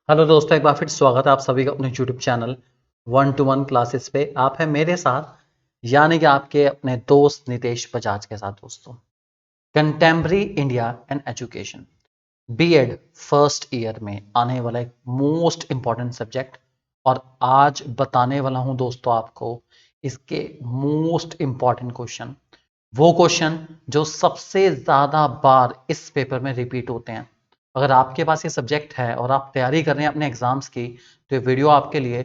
Hello दोस्तों, एक बार फिर स्वागत है आप सभी का अपने यूट्यूब चैनल 1-to-1 क्लासेस पे। आप हैं मेरे साथ, यानी कि आपके अपने दोस्त नितेश बजाज के साथ। दोस्तों, contemporary India and education BEd first year में आने वाला एक मोस्ट इम्पॉर्टेंट सब्जेक्ट, और आज बताने वाला हूं दोस्तों आपको इसके मोस्ट इम्पॉर्टेंट क्वेश्चन। वो क्वेश्चन जो सबसे ज़्यादा बार इस पेपर में रिपीट होते हैं। अगर आपके पास ये सब्जेक्ट है और आप तैयारी कर रहे हैं अपने एग्जाम्स की, तो ये वीडियो आपके लिए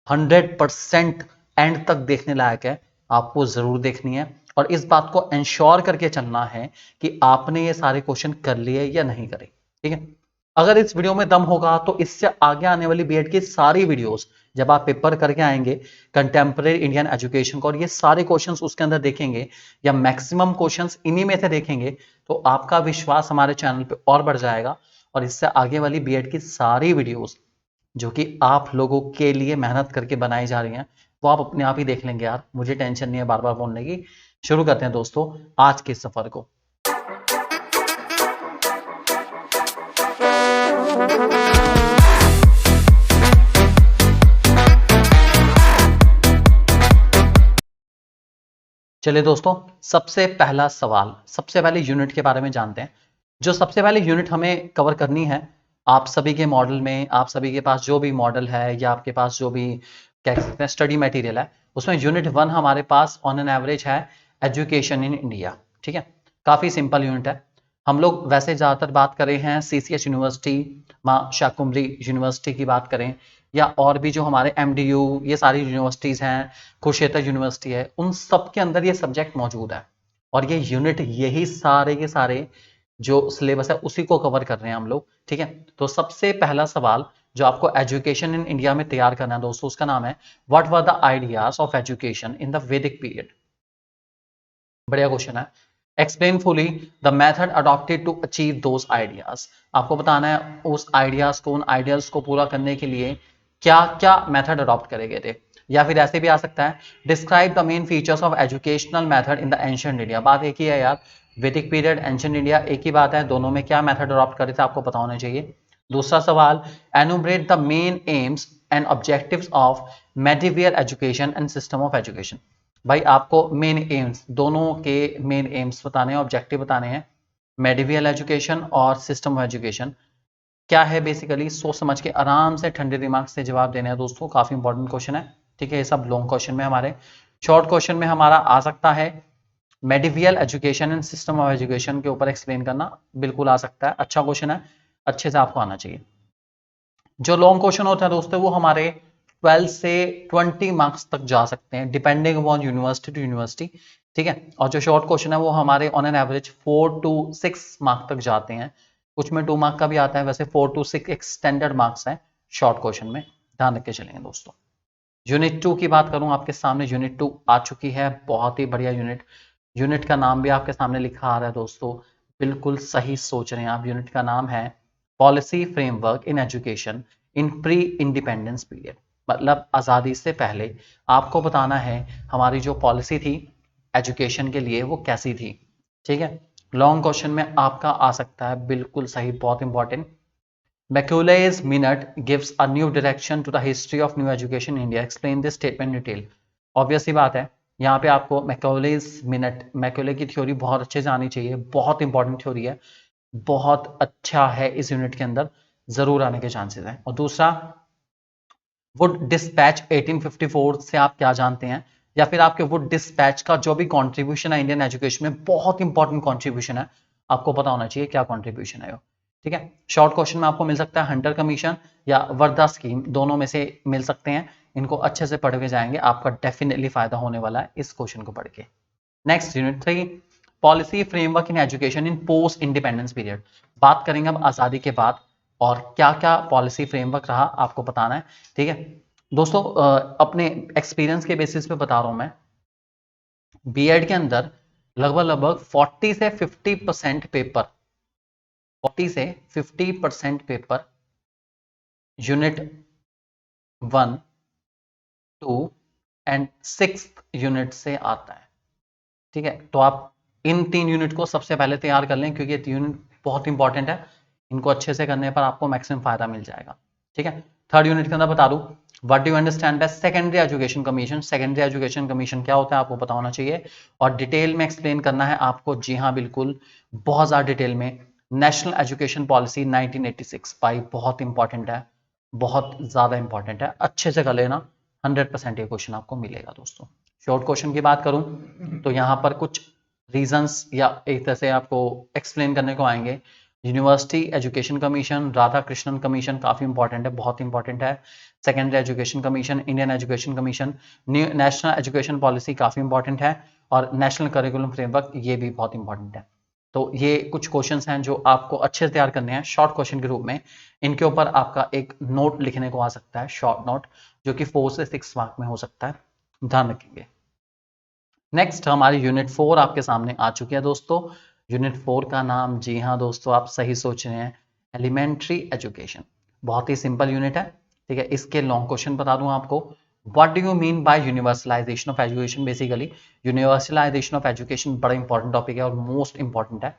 100% एंड तक देखने लायक है। आपको ज़रूर देखनी है और इस बात को इंश्योर करके चलना है कि आपने ये सारे क्वेश्चन कर लिए या नहीं करे। ठीक है, अगर इस वीडियो में दम होगा तो इससे आगे आने वाली बीएड की सारी वीडियोस जब आप पेपर करके आएंगे कंटेम्प्रेरी इंडियन एजुकेशन को, और ये सारे क्वेश्चंस उसके अंदर देखेंगे या मैक्सिमम क्वेश्चंस इन्हीं में से देखेंगे, तो आपका विश्वास हमारे चैनल पे और बढ़ जाएगा। और इससे आगे वाली बीएड की सारी वीडियोस जो कि आप लोगों के लिए मेहनत करके बनाई जा रही हैं, वो आप अपने आप ही देख लेंगे। यार मुझे टेंशन नहीं है बार बार बोलने की। शुरू करते हैं दोस्तों आज के सफर को। चलिए दोस्तों, सबसे पहला सवाल, सबसे पहले यूनिट के बारे में जानते हैं। जो सबसे पहले यूनिट हमें कवर करनी है, आप सभी के मॉडल में, आप सभी के पास जो भी मॉडल है या आपके पास जो भी क्या कहते हैं स्टडी मटेरियल है, उसमें यूनिट 1 हमारे पास ऑन एन एवरेज है एजुकेशन इन इंडिया। ठीक है, काफ़ी सिंपल यूनिट है। हम लोग वैसे ज़्यादातर बात करें हैं सीसीएच यूनिवर्सिटी, माँ शाकुंभरी यूनिवर्सिटी की बात करें, या और भी जो हमारे एमडीयू, ये सारी यूनिवर्सिटीज़ हैं, कुरुक्षेत्र यूनिवर्सिटी है, उन सब के अंदर ये सब्जेक्ट मौजूद है। और ये यूनिट यही सारे के सारे जो सिलेबस है उसी को कवर कर रहे हैं हम लोग। ठीक है, तो सबसे पहला सवाल जो आपको एजुकेशन इन इंडिया में तैयार करना है दोस्तों, उसका नाम है what were the ideas of education in the Vedic period. बढ़िया क्वेश्चन है। Explain fully the method adopted to achieve those ideas. आपको बताना है उस आइडियाज को, उन आइडियाज को पूरा करने के लिए क्या क्या मेथड अडॉप्ट करे गए थे। या फिर ऐसे भी आ सकता है describe the main features of educational method in the ancient India. बात एक ही है यार, वैदिक पीरियड एंशिएंट इंडिया एक ही बात है, दोनों में क्या मेथड अडॉप्ट करे थे आपको पता होना चाहिए। दूसरा सवाल, enumerate the main aims and objectives of medieval education and system of education. भाई आपको मेन एम्स, दोनों के मेन एम्स बताने हैं, ऑब्जेक्टिव बताने हैं। मेडिवियल एजुकेशन और सिस्टम ऑफ एजुकेशन क्या है, बेसिकली सोच समझ के आराम से ठंडे दिमाग से जवाब देने हैं दोस्तों। काफी इंपॉर्टेंट क्वेश्चन है। ठीक है, ये सब लॉन्ग क्वेश्चन में हमारे, शॉर्ट क्वेश्चन में हमारा आ सकता है medieval education and system of education के ऊपर एक्सप्लेन करना, बिल्कुल आ सकता है। अच्छा क्वेश्चन है, अच्छे से आपको आना चाहिए। जो लॉन्ग क्वेश्चन होता है दोस्तों वो हमारे 12 से 20 मार्क्स तक जा सकते हैं, depending upon university to university. ठीक है, और जो शॉर्ट क्वेश्चन है वो हमारे on an average 4 to 6 marks तक जाते हैं। कुछ में 2 मार्क का भी आता है, वैसे 4 to 6 एक स्टैंडर्ड मार्क्स है शॉर्ट क्वेश्चन में। ध्यान रख के चलेंगे दोस्तों। यूनिट 2 की बात करूं, आपके सामने यूनिट 2 आ चुकी है। बहुत ही बढ़िया यूनिट। यूनिट का नाम भी आपके सामने लिखा आ रहा है दोस्तों, बिल्कुल सही सोच रहे हैं आप। यूनिट का नाम है policy framework in education in pre independence period. मतलब आज़ादी से पहले आपको बताना है हमारी जो पॉलिसी थी एजुकेशन के लिए वो कैसी थी। ठीक है, लॉन्ग क्वेश्चन में आपका आ सकता है, बिल्कुल सही, बहुत important. Macaulay's minute gives a new direction to the history of new education in India. Explain this statement in detail. Obvious सी बात है, यहाँ पे आपको Macaulay's minute, मैकौले की थ्योरी बहुत अच्छे से आनी चाहिए, बहुत इंपॉर्टेंट थ्योरी है, बहुत अच्छा है, इस यूनिट के अंदर जरूर आने के चांसेस हैं। और दूसरा, वुड डिस्पैच 1854 से आप क्या जानते हैं, या फिर आपके वुड डिस्पैच का जो भी कॉन्ट्रीब्यूशन है इंडियन एजुकेशन में, बहुत इंपॉर्टेंट कॉन्ट्रीब्यूशन है, आपको पता होना चाहिए क्या कॉन्ट्रीब्यूशन है वो। ठीक है, शॉर्ट क्वेश्चन में आपको मिल सकता है हंटर कमीशन या वर्धा स्कीम, दोनों में से मिल सकते हैं। इनको अच्छे से पढ़ के जाएंगे, आपका डेफिनेटली फायदा होने वाला है इस क्वेश्चन को पढ़ के। Next, unit 3, policy framework in education in post independence period. बात करेंगे अब आज़ादी के बाद और क्या क्या पॉलिसी फ्रेमवर्क रहा आपको बताना है। ठीक है दोस्तों, अपने एक्सपीरियंस के बेसिस पे बता रहा हूं मैं, बीएड के अंदर लगभग लगभग 40 से 50% पेपर, 40 से 50% पेपर यूनिट 1, 2 एंड 6 यूनिट से आता है। ठीक है, तो आप इन 3 यूनिट को सबसे पहले तैयार कर लें, क्योंकि ये यूनिट बहुत इंपॉर्टेंट है। इनको अच्छे से करने पर आपको मैक्सिमम फायदा मिल जाएगा। ठीक है। थर्ड यूनिट के अंदर बता दूं, what do you understand by secondary education commission. Secondary education commission क्या होता है आपको पता होना चाहिए, और डिटेल में एक्सप्लेन करना है आपको। जी हाँ बिल्कुल, बहुत ज़्यादा डिटेल में। नेशनल एजुकेशन पॉलिसी 1986 भाई बहुत इंपॉर्टेंट है, बहुत ज़्यादा इंपॉर्टेंट है, अच्छे से कर लेना, 100% ये क्वेश्चन आपको मिलेगा दोस्तों। शॉर्ट क्वेश्चन की बात करूं तो यहाँ पर कुछ रीजंस या एक तरह से आपको एक्सप्लेन करने को आएंगे। University education commission, Radha Krishnan commission काफ़ी इंपॉर्टेंट है, बहुत इंपॉर्टेंट है। Secondary education commission, Indian education commission, national education policy काफ़ी इंपॉर्टेंट है, और नेशनल करिकुलम फ्रेमवर्क ये भी बहुत इंपॉर्टेंट है। तो ये कुछ क्वेश्चंस हैं जो आपको अच्छे से तैयार करने हैं शॉर्ट क्वेश्चन के रूप में। इनके ऊपर आपका एक नोट लिखने को आ सकता है, शॉर्ट नोट, जो कि 4 से 6 मार्क में हो सकता है, ध्यान रखेंगे। नेक्स्ट हमारी यूनिट 4 आपके सामने आ चुकी है दोस्तों। यूनिट 4 का नाम, जी हाँ दोस्तों आप सही सोच रहे हैं, एलिमेंट्री एजुकेशन। बहुत ही सिंपल यूनिट है, ठीक है। इसके लॉन्ग क्वेश्चन बता दूं आपको। What do you mean by universalization of education. Basically universalization of education बड़ा इंपॉर्टेंट टॉपिक है और मोस्ट इंपॉर्टेंट है,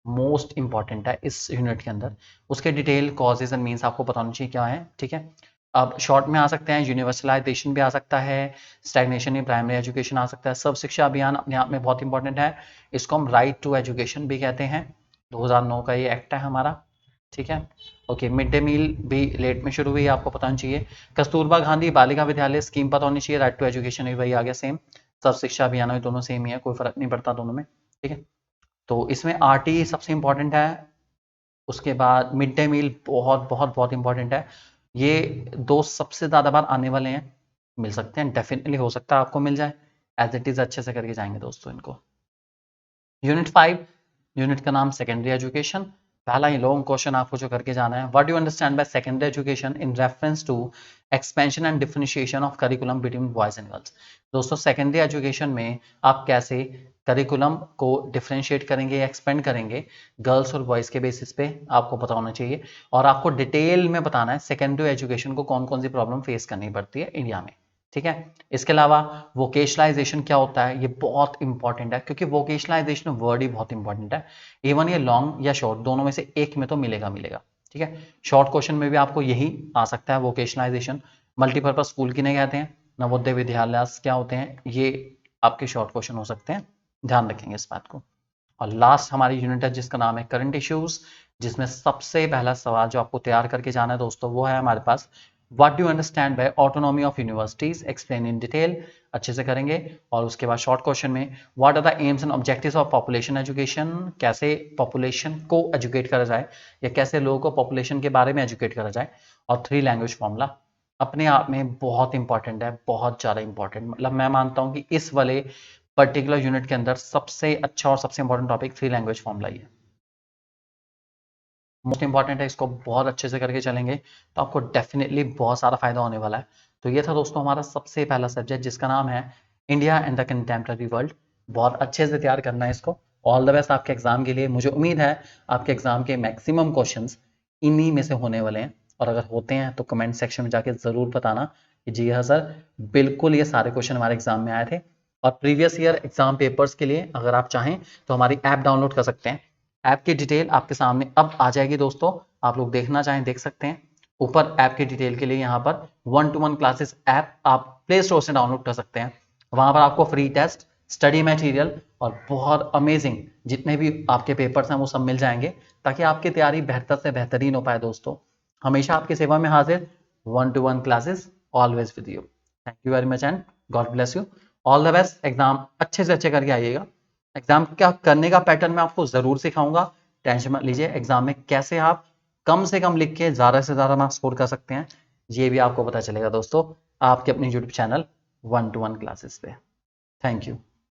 मोस्ट इंपॉर्टेंट है इस यूनिट के अंदर। उसके डिटेल कॉजेज एंड मीन्स आपको पता होना चाहिए क्या है, ठीक है। अब शॉर्ट में आ सकते हैं, यूनिवर्सलाइजेशन भी आ सकता है, स्टैग्नेशन इन प्राइमरी एजुकेशन आ सकता है, सर्व शिक्षा अभियान अपने आप में बहुत इंपॉर्टेंट है, इसको हम राइट टू एजुकेशन भी कहते हैं, 2009 का ये एक्ट है हमारा, ठीक है। ओके, मिड डे मील भी लेट में शुरू हुई, आपको पता होना चाहिए। कस्तूरबा गांधी बालिका विद्यालय स्कीम पता होनी चाहिए, राइट टू एजुकेशन भी वही आ गया सेम। सर्व शिक्षा अभियान में दोनों सेम ही है, कोई फर्क नहीं पड़ता दोनों में, ठीक है। तो इसमें आरटी सबसे इंपॉर्टेंट है, उसके बाद मिड डे मील बहुत बहुत बहुत इंपॉर्टेंट है। ये दो सबसे ज़्यादा बार आने वाले हैं, मिल सकते हैं, डेफिनेटली हो सकता है आपको मिल जाए, एज इट इज़ अच्छे से करके जाएंगे दोस्तों इनको। यूनिट 5, यूनिट का नाम सेकेंडरी एजुकेशन। पहला ही लॉन्ग क्वेश्चन आपको जो करके जाना है, what do you understand by secondary education in reference to expansion and differentiation of curriculum between boys and girls. दोस्तों सेकेंडरी एजुकेशन में आप कैसे करिकुलम को डिफरेंशिएट करेंगे, एक्सपेंड करेंगे गर्ल्स और बॉयज़ के बेसिस पे, आपको पता होना चाहिए। और आपको डिटेल में बताना है सेकेंडरी एजुकेशन को कौन कौन सी प्रॉब्लम फेस करनी पड़ती है इंडिया में, ठीक है। इसके अलावा वोकेशनलाइजेशन क्या होता है, ये बहुत इंपॉर्टेंट है, क्योंकि वोकेशनलाइजेशन वर्ड ही बहुत इंपॉर्टेंट है। इवन ये लॉन्ग या शॉर्ट दोनों में से एक में तो मिलेगा मिलेगा, ठीक है। शॉर्ट क्वेश्चन में भी आपको यही आ सकता है, वोकेशनलाइजेशन। मल्टीपर्पज स्कूल किन्हें कहते हैं, नवोदय विद्यालय क्या होते हैं, ये आपके शॉर्ट क्वेश्चन हो सकते हैं, ध्यान रखेंगे इस बात को। और लास्ट हमारी यूनिट है जिसका नाम है करंट इश्यूज, जिसमें सबसे पहला सवाल जो आपको तैयार करके जाना है दोस्तों वो है हमारे पास, what do you understand by autonomy of universities, explain in detail, अच्छे से करेंगे। और उसके बाद शॉर्ट क्वेश्चन में, what are the aims and objectives of population education, कैसे पॉपुलेशन को एजुकेट करा जाए या कैसे लोगों को पॉपुलेशन के बारे में एजुकेट करा जाए। और 3 लैंग्वेज फॉर्मूला अपने आप में बहुत इंपॉर्टेंट है, बहुत ज़्यादा इंपॉर्टेंट, मतलब मैं मानता हूँ कि इस वाले पर्टिकुलर यूनिट के अंदर सबसे अच्छा और सबसे इंपॉर्टेंट टॉपिक 3 लैंग्वेज फॉर्मूला ही है, मोस्ट इंपॉर्टेंट है, इसको बहुत अच्छे से करके चलेंगे तो आपको डेफिनेटली बहुत सारा फायदा होने वाला है। तो ये था दोस्तों हमारा सबसे पहला सब्जेक्ट जिसका नाम है India and the contemporary world. बहुत अच्छे से तैयार करना है इसको। ऑल द बेस्ट आपके एग्जाम के लिए। मुझे उम्मीद है आपके एग्जाम के मैक्सिमम क्वेश्चंस इन्हीं में से होने वाले हैं, और अगर होते हैं तो कमेंट सेक्शन में जाके ज़रूर बताना कि जी हाँ सर बिल्कुल ये सारे क्वेश्चन हमारे एग्जाम में आए थे। और प्रीवियस ईयर एग्जाम पेपर्स के लिए अगर आप चाहें तो हमारी ऐप डाउनलोड कर सकते हैं। ऐप की डिटेल आपके सामने अब आ जाएगी दोस्तों, आप लोग देखना चाहें देख सकते हैं। ऊपर ऐप की डिटेल के लिए यहाँ पर 1-to-1 क्लासेस ऐप आप प्ले स्टोर से डाउनलोड कर सकते हैं। वहाँ पर आपको फ्री टेस्ट, स्टडी मटेरियल और बहुत अमेजिंग जितने भी आपके पेपर्स हैं वो सब मिल जाएंगे, ताकि आपकी तैयारी बेहतर से बेहतरीन हो पाए दोस्तों। हमेशा आपकी सेवा में हाजिर, 1-to-1 classes always with you. Thank you very much and God bless you. All the best, exam अच्छे से अच्छे करके आइएगा। एग्जाम क्या करने का पैटर्न मैं आपको जरूर सिखाऊंगा, टेंशन मत लीजिए। एग्जाम में कैसे आप कम से कम लिख के ज्यादा से ज्यादा मार्क्स स्कोर कर सकते हैं ये भी आपको पता चलेगा दोस्तों, आपके अपने यूट्यूब चैनल 1-to-1 क्लासेस पे। Thank you.